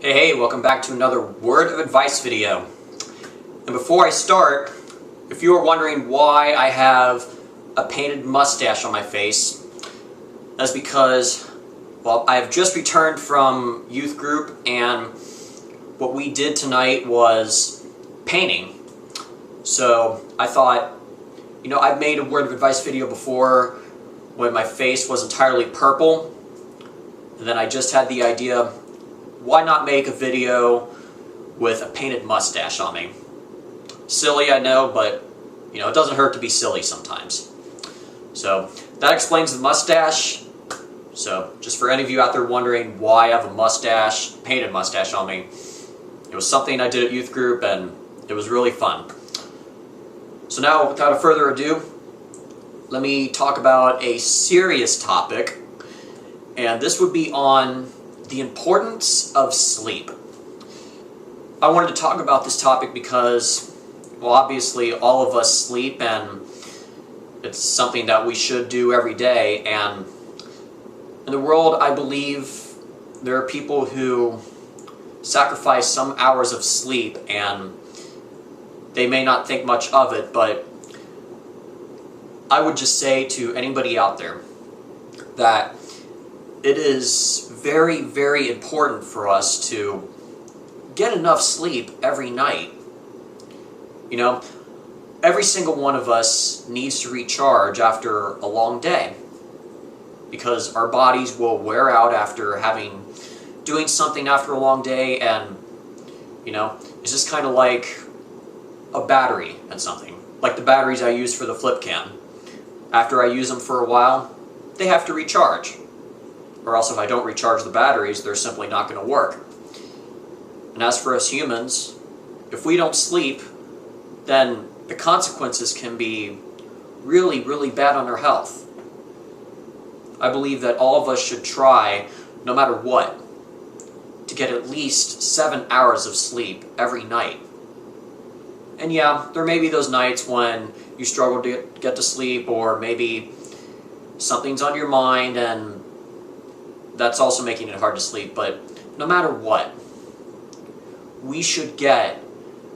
Hey, welcome back to another word of advice video. And before I start, if you are wondering why I have a painted mustache on my face, that's because, well, I have just returned from youth group and what we did tonight was painting. So I thought, I've made a word of advice video before when my face was entirely purple, and then I just had the idea, why not make a video with a painted mustache on me? Silly, I know, but it doesn't hurt to be silly sometimes. So that explains the mustache. So just for any of you out there wondering why I have a mustache, painted mustache on me, it was something I did at youth group and it was really fun. So now, without further ado, let me talk about a serious topic, and this would be on the importance of sleep. I wanted to talk about this topic because, well, obviously all of us sleep and it's something that we should do every day, and in the world I believe there are people who sacrifice some hours of sleep and they may not think much of it, but I would just say to anybody out there that it is very, very important for us to get enough sleep every night. Every single one of us needs to recharge after a long day because our bodies will wear out after doing something after a long day, and it's just kind of like a battery and something. Like the batteries I use for the flip cam. After I use them for a while, they have to recharge. Or else if I don't recharge the batteries, they're simply not going to work. And as for us humans, if we don't sleep, then the consequences can be really, really bad on our health. I believe that all of us should try, no matter what, to get at least 7 hours of sleep every night. And yeah, there may be those nights when you struggle to get to sleep, or maybe something's on your mind and that's also making it hard to sleep, but no matter what, we should get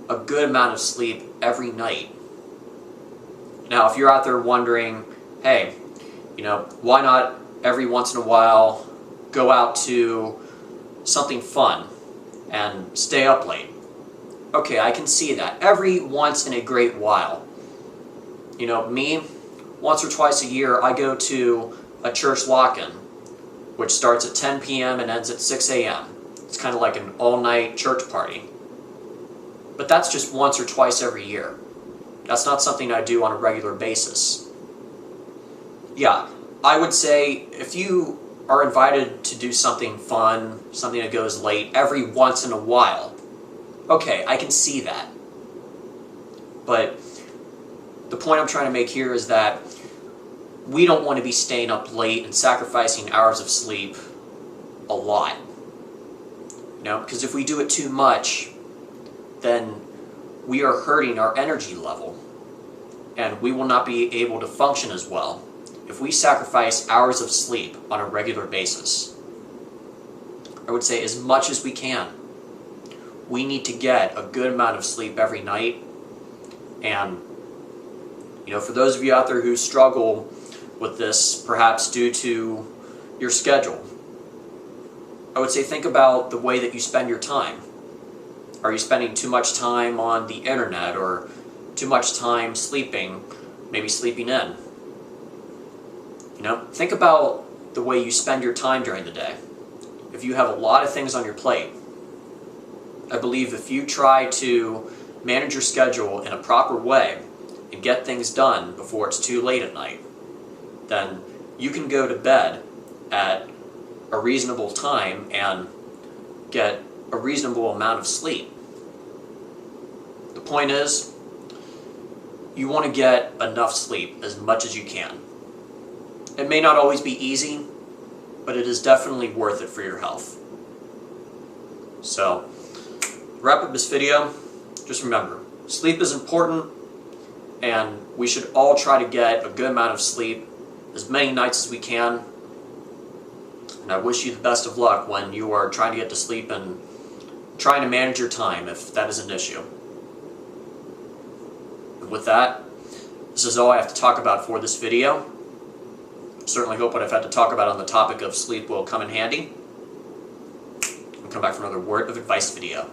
a good amount of sleep every night. Now, if you're out there wondering, hey, why not every once in a while go out to something fun and stay up late? Okay, I can see that. Every once in a great while. Me, once or twice a year, I go to a church lock-in, which starts at 10 p.m. and ends at 6 a.m. It's kind of like an all-night church party. But that's just once or twice every year. That's not something I do on a regular basis. Yeah, I would say if you are invited to do something fun, something that goes late every once in a while, okay, I can see that. But the point I'm trying to make here is that we don't want to be staying up late and sacrificing hours of sleep a lot. Because if we do it too much, then we are hurting our energy level. And we will not be able to function as well if we sacrifice hours of sleep on a regular basis. I would say as much as we can. We need to get a good amount of sleep every night. And, for those of you out there who struggle with this, perhaps due to your schedule, I would say think about the way that you spend your time. Are you spending too much time on the internet or too much time sleeping, maybe sleeping in? Think about the way you spend your time during the day. If you have a lot of things on your plate, I believe if you try to manage your schedule in a proper way and get things done before it's too late at night, then you can go to bed at a reasonable time and get a reasonable amount of sleep. The point is, you want to get enough sleep as much as you can. It may not always be easy, but it is definitely worth it for your health. So, to wrap up this video, just remember, sleep is important, and we should all try to get a good amount of sleep as many nights as we can. And I wish you the best of luck when you are trying to get to sleep and trying to manage your time if that is an issue. And with that, this is all I have to talk about for this video. Certainly hope what I've had to talk about on the topic of sleep will come in handy. I'll come back for another word of advice video.